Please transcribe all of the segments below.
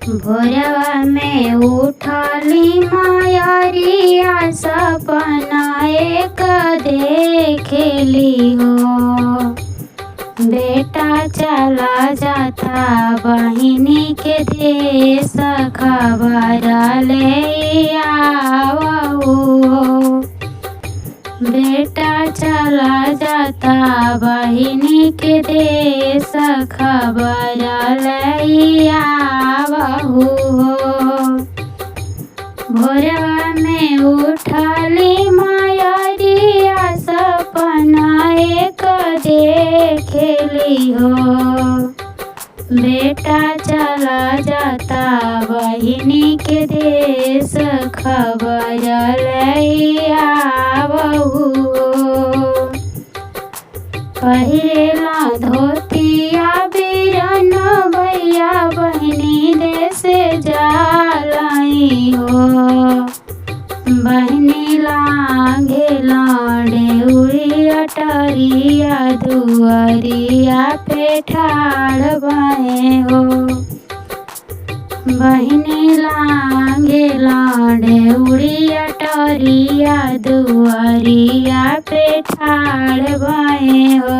भोरवा में उठली मयरिया सपना एक देखेली हो। बेटा चला जाता बहिनी के देश खबर ले आवहु हो। बेटा चला जाता बहिनी के देश खबर ले आवहु हो। भोरवा में उठली मयरिया सपना एक देखेली हो। बेटा चला जाता बहिनी के देश खबर ले आवहु हो। पहिरेला धोतिया बिरन भैया बहिनी देश जालाई हो। बहिनी लांघे डेउरी अटरिया दुआरिया पे ठाड़ बाए हो। बहिनी लांघे डेउरी अटरिया दुआरिया पे ठाड़ बाए हो।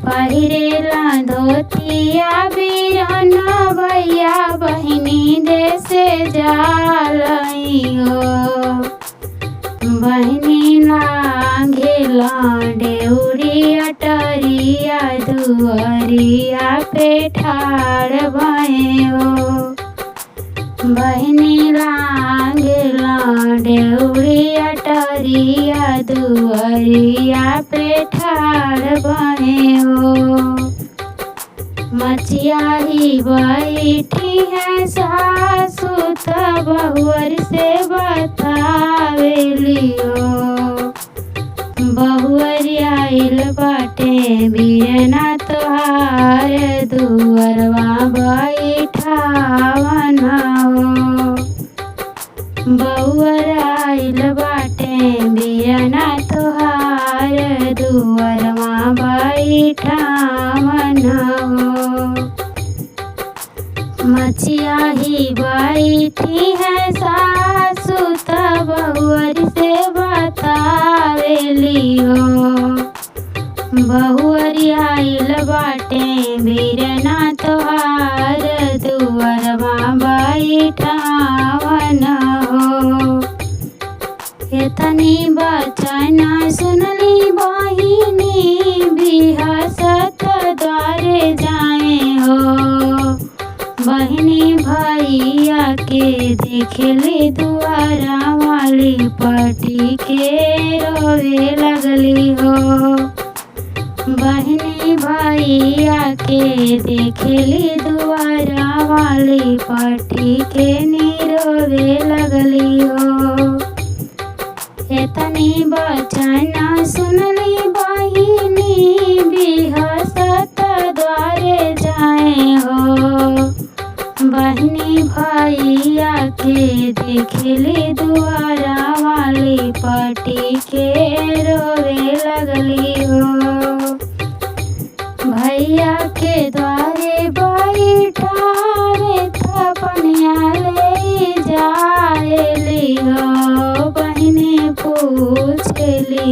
पहिरेला धोतिया बिरन भैया बहिनी देश जालाई हो। बहिनी लांघे डेउरी अटरिया दुआरिया पे ठाड़ बाए हो। बहिनी लांघे डेउरी अटरिया दुआरिया पे ठाड़ बाए हो। मचिया ही बैठी है सासु त बहुअर से बतावेली हो। बहुअर आइल बाटे बिरना तोहार दुअरवा बैठावन हो। बहुअर आइल बाटे बिरना तोहार दुअरवा बैठावन हो। मचिया ही बैठी है सासु त बहुअर से बतावेली हो। बहुअर आइल बाटे बिरना तोहार दुअरवा बैठावन हो। एतनी बचन सुनली बहिनी बिहसत द्वारे जाए हो। बहिनी भैया के देखली दुआरा वाली पटी के रोवे लगली हो। बहिनी भैया के देखली दुआरा वाली पटी के रोवे लगली हो। एतनी बचन सुनली बहिनी बिहसत द्वारे जाए हो। बहिनी भैया के देखली दुआरा वाली पटी के रोवे लगली हो। भैया के द्वारे बैठावे थपनिया ले जाएली हो। बहिनी पूछली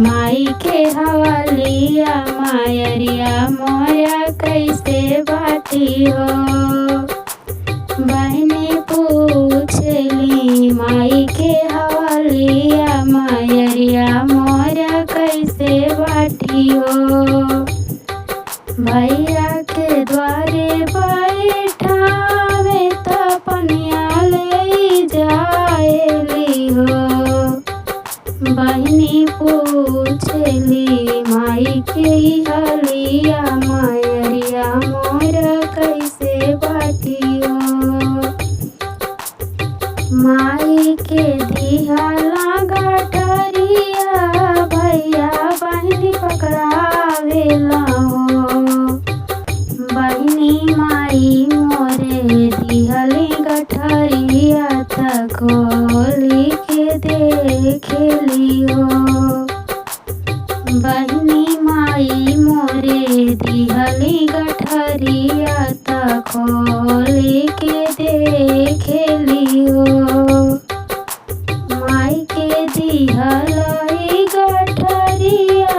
माई के हवालिया मायरिया मोया कैसे बाटी हो। बहिनी पूछली माई के हवालिया मायरिया मोया कैसे बाटी हो। भैया के द्वारे बैठावे तपनिया ले जाएली हो। बहिनी पूछली माई के हलिया मायरिया मोरा कैसे बाटी हो। माई के दिहला गठरिया भैया बहिनी पकड़ावेला हो। बहिनी माई मोरे दिहली गठरिया त खोली के देखेली हो। बहिनी माई मोरे दिहली गठरिया त खोली के देखेली हो। माई के दिहलई गठरिया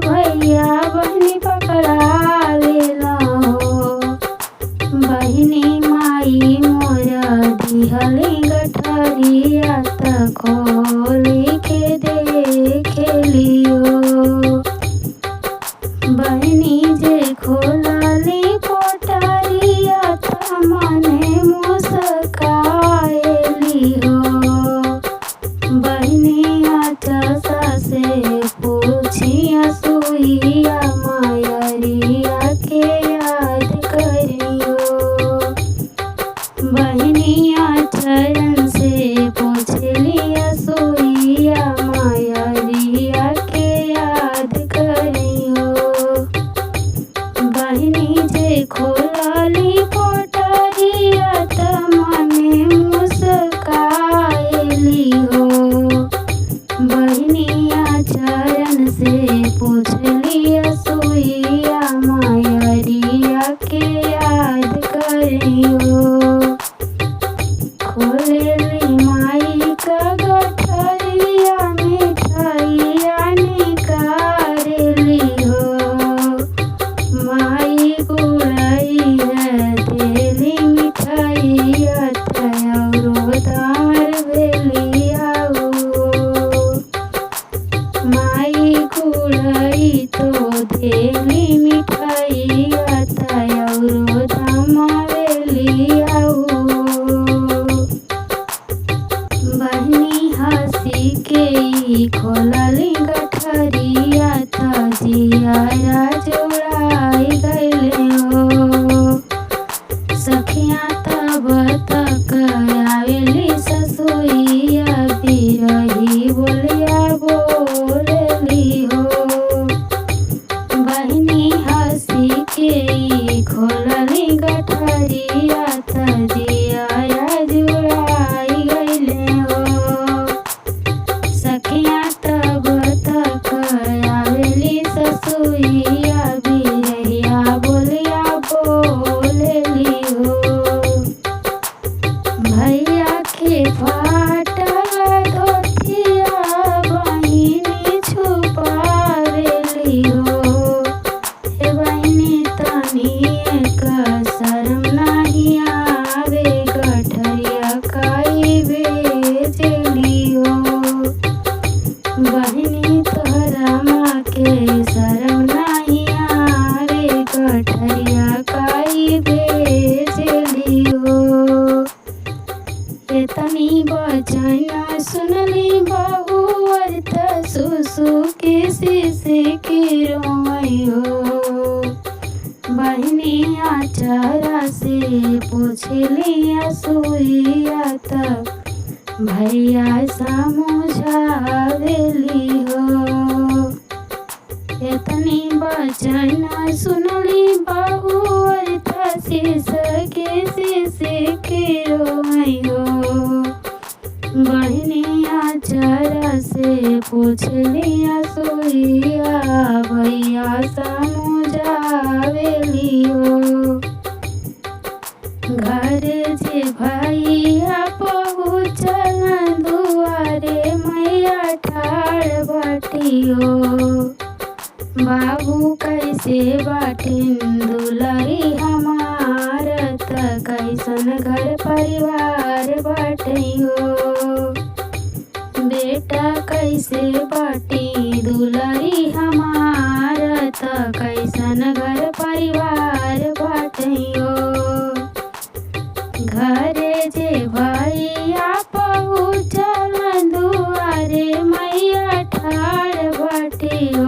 भैया बहनी पकड़ा लेला हो। बहिनी माई मोर दिहली गठरिया त खोली के देखेली हो। बहिनी जे खोलली कोठरिया त मने मुस्काएली हो। बहिनी आचसा से पूछिया सुइया मायरिया के याद करियो। बहिनी आचरण से पूछलिया सुइया मायरिया के याद करियो। बहिनी जे खोलली कोठरिया त मने मुस्काएली हो। बहिनी आचरण से पूछलिया सुइया मायरिया के याद करियो। खोलेली माई का गठरिया मिठाइया निकारेली हो। माई गुड़ई है देली मिठाइया तयरो तार भेलिया हो। माई गुड़ई तो देली मिठाइया तयरो तार भेलिया हो। बहिनी हंसी के खोलली गठरिया त जियारा जोड़ाई गइले हो। सखिया तब तक आवेली ससुइया बिरही बोलिया बोलेली हो। बहिनी हंसी के खोलली गठरिया त जियारा जोड़ाई गइले हो। सखिया तब तक आवेली ससुइया बिरहिया बोलिया बोलेली हो। भैया के फाटल धोतिया बहिनी छुपावेली हो। हे बहिनी तनिक शरम नाही आवे गठरिया काई बेचली हो। बहिनी तोहरा माँ के शरम नाही आवे गठरिया काई बेचली हो। एतनी बचन सुनली बहुअर त सुसु के शीशे के रोई हो। बहिनी आचरा से पूछलिया सुइया त भैया समझावेली हो। एतनी बचन सुनली बहुअर त शीशे के रोई हो। बहिनी आचरा से पूछलिया सुइया भैया समझावेली हो। घर जे भैया पहुँचल दुआरे मैया ठाड़ बाटियो। बाबू कैसे बाटिन दुलरी हमार त कैसन घर परिवार बाटियो। बेटा कैसे बाटी दुलरी हमार त कैसन घर परिवार बाटियो। घरे जे भैया पहुँचल दुआरे मैया ठाड़ बाटियो।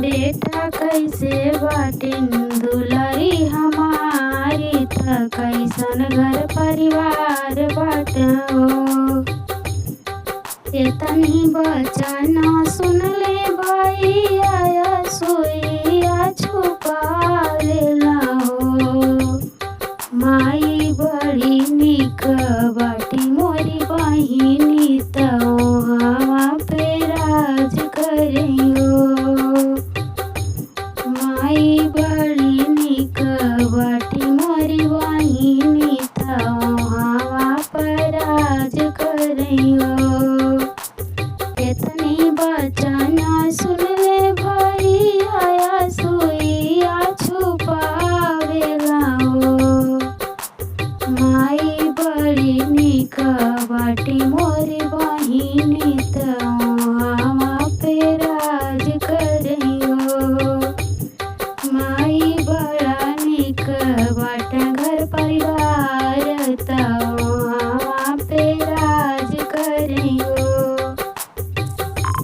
बेटा कैसे बाटिन दुलरी हमारी त कैसन घर परिवार बाटो। एतनी बचन सुनले भैया सुइया छुपा लेला हो। माई बड़ी निक बाटी मोरी बहिनी त हवा पे राज करियो। माई बड़ी निक बाटी कर